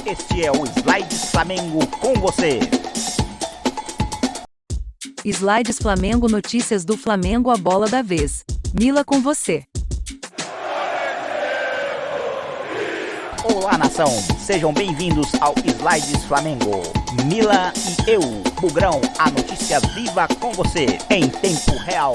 Este é o Slides Flamengo com você. Slides Flamengo, notícias do Flamengo, a bola da vez. Mila com você. Olá, nação. Sejam bem-vindos ao Slides Flamengo. Mila e eu, Bugrão, a notícia viva com você, em tempo real.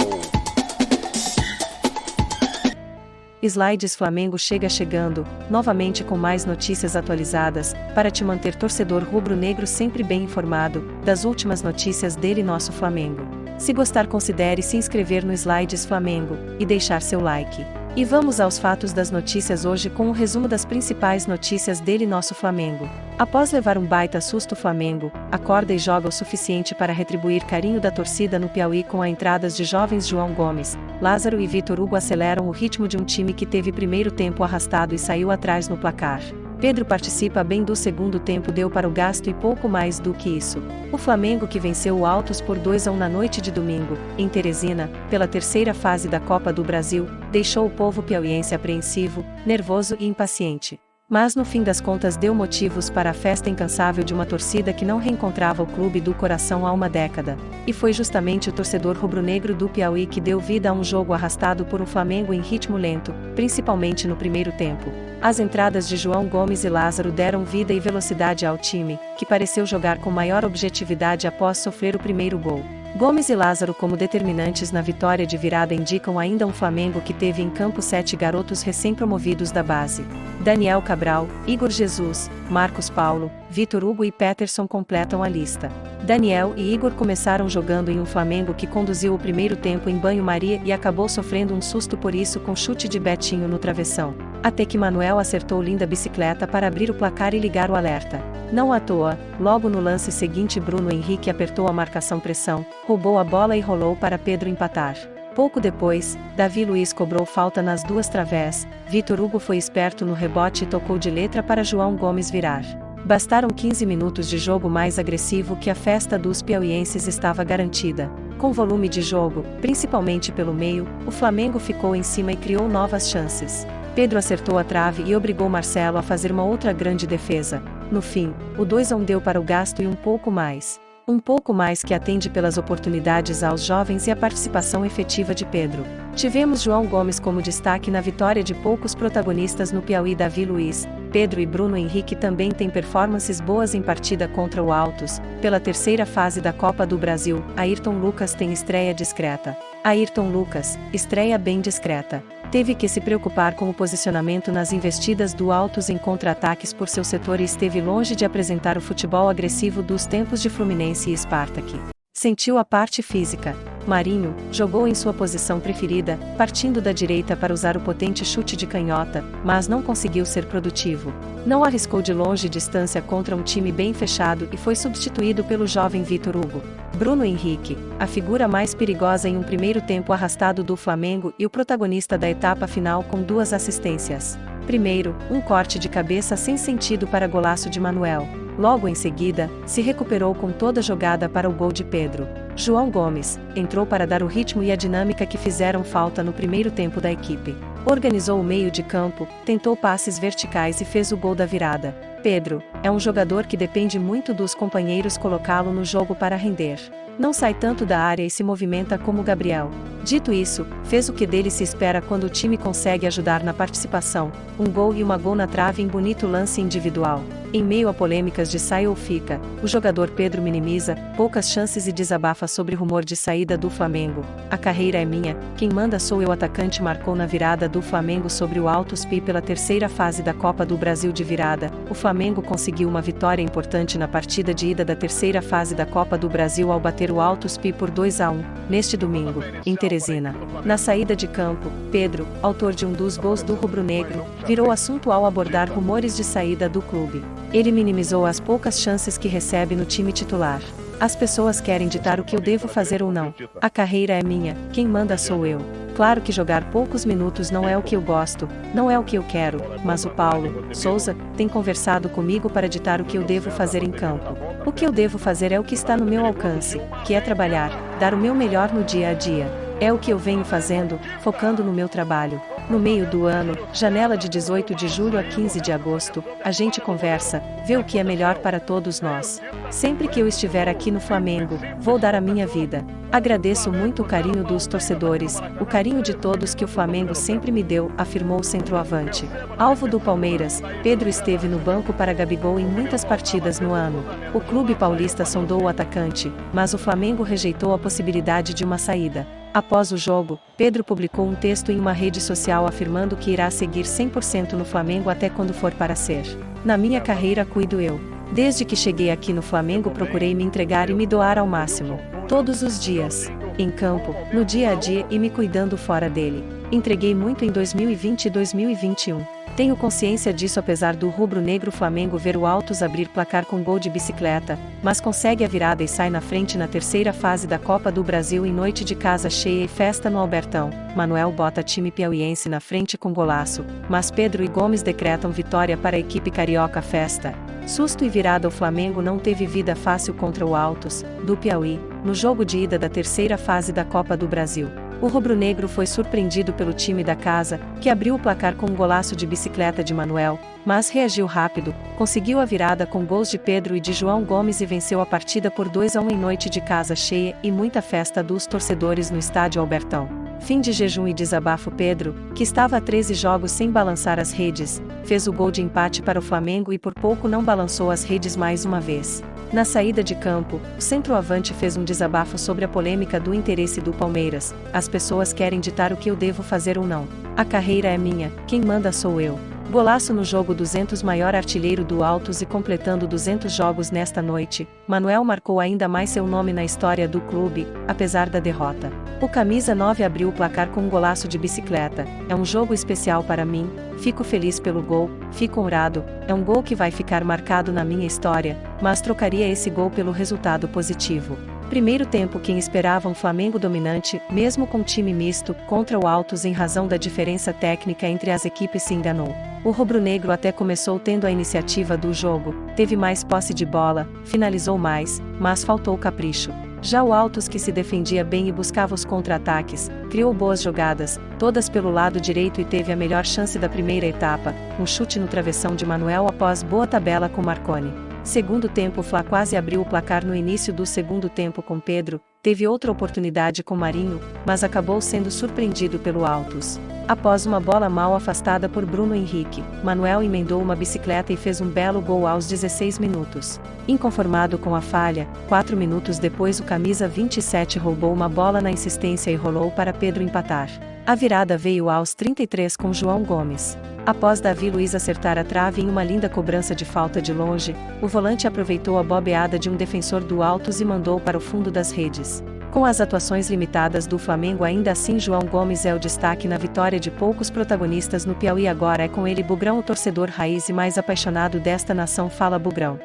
Slides Flamengo chegando, novamente com mais notícias atualizadas, para te manter torcedor rubro-negro sempre bem informado, das últimas notícias dele nosso Flamengo. Se gostar, considere se inscrever no Slides Flamengo, e deixar seu like. E vamos aos fatos das notícias hoje com um resumo das principais notícias dele nosso Flamengo. Após levar um baita susto, o Flamengo acorda e joga o suficiente para retribuir carinho da torcida no Piauí com as entradas de jovens João Gomes, Lázaro e Vitor Hugo aceleram o ritmo de um time que teve primeiro tempo arrastado e saiu atrás no placar. Pedro participa bem do segundo tempo, deu para o gasto e pouco mais do que isso. O Flamengo, que venceu o Altos por 2-1 na noite de domingo, em Teresina, pela terceira fase da Copa do Brasil, deixou o povo piauiense apreensivo, nervoso e impaciente. Mas no fim das contas deu motivos para a festa incansável de uma torcida que não reencontrava o clube do coração há uma década. E foi justamente o torcedor rubro-negro do Piauí que deu vida a um jogo arrastado por um Flamengo em ritmo lento, principalmente no primeiro tempo. As entradas de João Gomes e Lázaro deram vida e velocidade ao time, que pareceu jogar com maior objetividade após sofrer o primeiro gol. Gomes e Lázaro como determinantes na vitória de virada indicam ainda um Flamengo que teve em campo 7 garotos recém-promovidos da base. Daniel Cabral, Igor Jesus, Marcos Paulo, Vitor Hugo e Peterson completam a lista. Daniel e Igor começaram jogando em um Flamengo que conduziu o primeiro tempo em banho-maria e acabou sofrendo um susto por isso com chute de Betinho no travessão. Até que Manuel acertou linda bicicleta para abrir o placar e ligar o alerta. Não à toa, logo no lance seguinte Bruno Henrique apertou a marcação-pressão, roubou a bola e rolou para Pedro empatar. Pouco depois, Davi Luiz cobrou falta nas duas través, Vitor Hugo foi esperto no rebote e tocou de letra para João Gomes virar. Bastaram 15 minutos de jogo mais agressivo que a festa dos piauienses estava garantida. Com volume de jogo, principalmente pelo meio, o Flamengo ficou em cima e criou novas chances. Pedro acertou a trave e obrigou Marcelo a fazer uma outra grande defesa. No fim, o 2-1 deu para o gasto e um pouco mais. Um pouco mais que atende pelas oportunidades aos jovens e a participação efetiva de Pedro. Tivemos João Gomes como destaque na vitória de poucos protagonistas no Piauí. Davi Luiz, Pedro e Bruno Henrique também têm performances boas em partida contra o Altos, pela terceira fase da Copa do Brasil. Ayrton Lucas tem estreia discreta. Ayrton Lucas, estreia bem discreta. Teve que se preocupar com o posicionamento nas investidas do Altos em contra-ataques por seu setor e esteve longe de apresentar o futebol agressivo dos tempos de Fluminense e Spartak. Sentiu a parte física. Marinho jogou em sua posição preferida, partindo da direita para usar o potente chute de canhota, mas não conseguiu ser produtivo. Não arriscou de longe distância contra um time bem fechado e foi substituído pelo jovem Vitor Hugo. Bruno Henrique, a figura mais perigosa em um primeiro tempo arrastado do Flamengo e o protagonista da etapa final com 2 assistências. Primeiro, um corte de cabeça sem sentido para golaço de Manuel. Logo em seguida, se recuperou com toda a jogada para o gol de Pedro. João Gomes entrou para dar o ritmo e a dinâmica que fizeram falta no primeiro tempo da equipe. Organizou o meio de campo, tentou passes verticais e fez o gol da virada. Pedro é um jogador que depende muito dos companheiros colocá-lo no jogo para render. Não sai tanto da área e se movimenta como Gabriel. Dito isso, fez o que dele se espera quando o time consegue ajudar na participação, um gol e uma gol na trave em bonito lance individual. Em meio a polêmicas de sai ou fica, o jogador Pedro minimiza poucas chances e desabafa sobre rumor de saída do Flamengo. A carreira é minha, quem manda sou eu. O atacante marcou na virada do Flamengo sobre o Altos Pi pela terceira fase da Copa do Brasil de virada. O Flamengo conseguiu uma vitória importante na partida de ida da terceira fase da Copa do Brasil ao bater o Altos Pi por 2-1, neste domingo, em Teresina. Na saída de campo, Pedro, autor de um dos gols do rubro-negro, virou assunto ao abordar rumores de saída do clube. Ele minimizou as poucas chances que recebe no time titular. As pessoas querem ditar o que eu devo fazer ou não. A carreira é minha, quem manda sou eu. Claro que jogar poucos minutos não é o que eu gosto, não é o que eu quero, mas o Paulo Souza tem conversado comigo para ditar o que eu devo fazer em campo. O que eu devo fazer é o que está no meu alcance, que é trabalhar, dar o meu melhor no dia a dia. É o que eu venho fazendo, focando no meu trabalho. No meio do ano, janela de 18 de julho a 15 de agosto, a gente conversa, vê o que é melhor para todos nós. Sempre que eu estiver aqui no Flamengo, vou dar a minha vida. Agradeço muito o carinho dos torcedores, o carinho de todos que o Flamengo sempre me deu, afirmou o centroavante. Alvo do Palmeiras, Pedro esteve no banco para Gabigol em muitas partidas no ano. O clube paulista sondou o atacante, mas o Flamengo rejeitou a possibilidade de uma saída. Após o jogo, Pedro publicou um texto em uma rede social afirmando que irá seguir 100% no Flamengo até quando for para ser. Na minha carreira cuido eu. Desde que cheguei aqui no Flamengo procurei me entregar e me doar ao máximo. Todos os dias. Em campo, no dia a dia e me cuidando fora dele. Entreguei muito em 2020 e 2021. Tenho consciência disso apesar do rubro-negro Flamengo ver o Altos abrir placar com gol de bicicleta, mas consegue a virada e sai na frente na terceira fase da Copa do Brasil em noite de casa cheia e festa no Albertão. Manuel bota time piauiense na frente com golaço, mas Pedro e Gomes decretam vitória para a equipe carioca festa. Susto e virada. O Flamengo não teve vida fácil contra o Altos, do Piauí, no jogo de ida da terceira fase da Copa do Brasil. O rubro-negro foi surpreendido pelo time da casa, que abriu o placar com um golaço de bicicleta de Manuel, mas reagiu rápido, conseguiu a virada com gols de Pedro e de João Gomes e venceu a partida por 2-1 em noite de casa cheia e muita festa dos torcedores no estádio Albertão. Fim de jejum e desabafo. Pedro, que estava há 13 jogos sem balançar as redes, fez o gol de empate para o Flamengo e por pouco não balançou as redes mais uma vez. Na saída de campo, o centroavante fez um desabafo sobre a polêmica do interesse do Palmeiras. As pessoas querem ditar o que eu devo fazer ou não. A carreira é minha, quem manda sou eu. Golaço no jogo 200, maior artilheiro do Altos e completando 200 jogos nesta noite, Manuel marcou ainda mais seu nome na história do clube, apesar da derrota. O camisa 9 abriu o placar com um golaço de bicicleta. É um jogo especial para mim, fico feliz pelo gol, fico honrado, é um gol que vai ficar marcado na minha história, mas trocaria esse gol pelo resultado positivo. Primeiro tempo. Quem esperava um Flamengo dominante, mesmo com time misto, contra o Altos em razão da diferença técnica entre as equipes se enganou. O rubro-negro até começou tendo a iniciativa do jogo, teve mais posse de bola, finalizou mais, mas faltou capricho. Já o Altos, que se defendia bem e buscava os contra-ataques, criou boas jogadas, todas pelo lado direito e teve a melhor chance da primeira etapa, um chute no travessão de Manuel após boa tabela com Marconi. Segundo tempo. O Fla quase abriu o placar no início do segundo tempo com Pedro, teve outra oportunidade com Marinho, mas acabou sendo surpreendido pelo Altos. Após uma bola mal afastada por Bruno Henrique, Manuel emendou uma bicicleta e fez um belo gol aos 16 minutos. Inconformado com a falha, 4 minutos depois o camisa 27 roubou uma bola na insistência e rolou para Pedro empatar. A virada veio aos 33 com João Gomes. Após Davi Luiz acertar a trave em uma linda cobrança de falta de longe, o volante aproveitou a bobeada de um defensor do Altos e mandou para o fundo das redes. Com as atuações limitadas do Flamengo, ainda assim João Gomes é o destaque na vitória de poucos protagonistas no Piauí. Agora é com ele Bugrão, o torcedor raiz e mais apaixonado desta nação. Fala, Bugrão.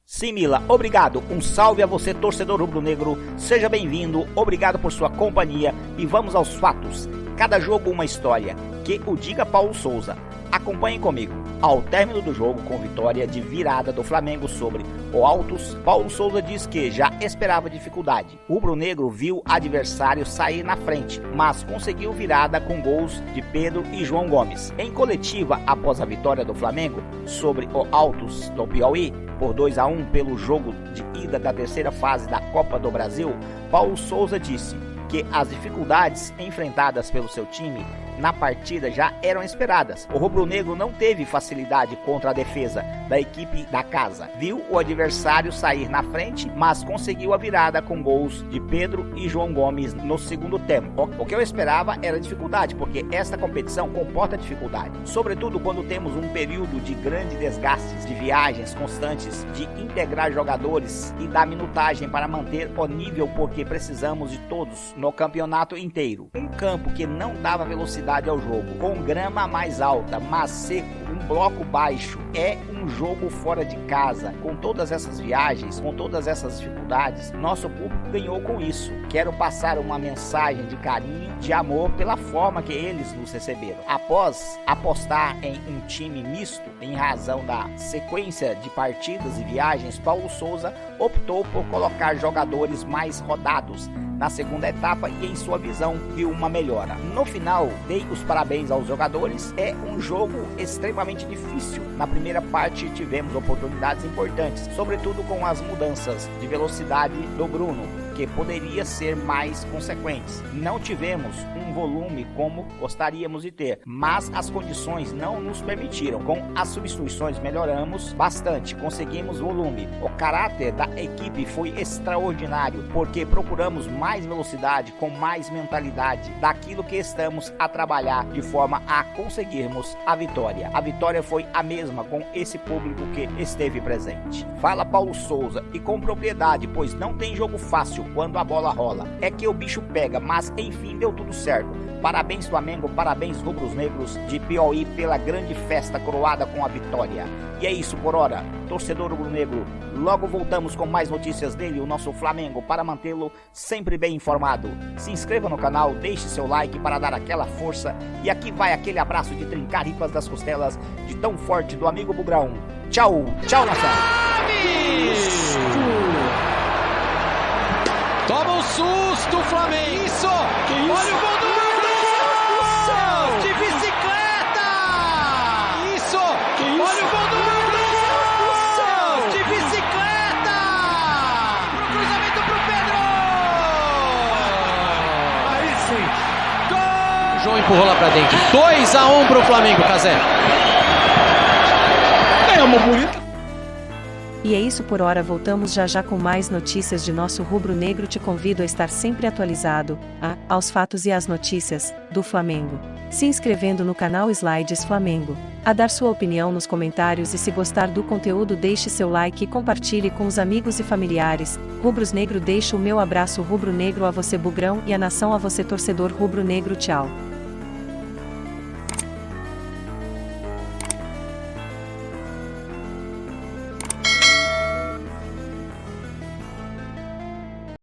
Sim, Mila, obrigado. Um salve a você, torcedor rubro-negro. Seja bem-vindo, obrigado por sua companhia e vamos aos fatos. Cada jogo uma história, que o diga Paulo Souza. Acompanhem comigo. Ao término do jogo, com vitória de virada do Flamengo sobre o Altos, Paulo Souza diz que já esperava dificuldade. O rubro-negro viu adversário sair na frente, mas conseguiu virada com gols de Pedro e João Gomes. Em coletiva, após a vitória do Flamengo sobre o Altos do Piauí, por 2-1 pelo jogo de ida da terceira fase da Copa do Brasil, Paulo Souza disse que as dificuldades enfrentadas pelo seu time na partida já eram esperadas. O rubro-negro não teve facilidade contra a defesa da equipe da casa. Viu o adversário sair na frente, mas conseguiu a virada com gols de Pedro e João Gomes no segundo tempo. O que eu esperava era dificuldade, porque esta competição comporta dificuldade, sobretudo quando temos um período de grande desgastes, de viagens constantes, de integrar jogadores e dar minutagem para manter o nível, porque precisamos de todos no campeonato inteiro. Um campo que não dava velocidade ao jogo, com grama mais alta, mas seco, um bloco baixo, é um jogo fora de casa. Com todas essas viagens, com todas essas dificuldades, nosso público ganhou com isso. Quero passar uma mensagem de carinho, de amor pela forma que eles nos receberam. Após apostar em um time misto, em razão da sequência de partidas e viagens, Paulo Souza optou por colocar jogadores mais rodados na segunda etapa e em sua visão viu uma melhora. No final, dei os parabéns aos jogadores. É um jogo extremamente difícil. Na primeira parte tivemos oportunidades importantes, sobretudo com as mudanças de velocidade do Bruno, que poderia ser mais consequentes. Não tivemos um volume como gostaríamos de ter, mas as condições não nos permitiram. Com as substituições melhoramos bastante, conseguimos volume. O caráter da equipe foi extraordinário, porque procuramos mais velocidade, com mais mentalidade daquilo que estamos a trabalhar, de forma a conseguirmos a vitória. A vitória foi a mesma com esse público que esteve presente. Fala Paulo Souza, e com propriedade, pois não tem jogo fácil quando a bola rola. É que o bicho pega, mas enfim deu tudo certo. Parabéns Flamengo, parabéns rubros negros de Piauí pela grande festa coroada com a vitória. E é isso por hora, torcedor rubro-negro. Logo voltamos com mais notícias dele, o nosso Flamengo, para mantê-lo sempre bem informado. Se inscreva no canal, deixe seu like para dar aquela força. E aqui vai aquele abraço de trincar ripas das costelas de tão forte do amigo Bugrão. Tchau, tchau nação. Toma um susto, Flamengo! Isso! Olha o gol do Bruno! De bicicleta! Isso! Olha o gol do Bruno! De bicicleta! Pro cruzamento pro Pedro! Aí sim! Gol! João empurrou lá pra dentro. 2-1 pro Flamengo, Cazé. É uma bonita. E é isso por hora, voltamos já já com mais notícias de nosso rubro-negro. Te convido a estar sempre atualizado aos fatos e às notícias do Flamengo, se inscrevendo no canal Slides Flamengo, a dar sua opinião nos comentários e se gostar do conteúdo deixe seu like e compartilhe com os amigos e familiares. Rubros Negro, deixo o meu abraço rubro-negro a você Bugrão e a nação a você torcedor rubro-negro. Tchau.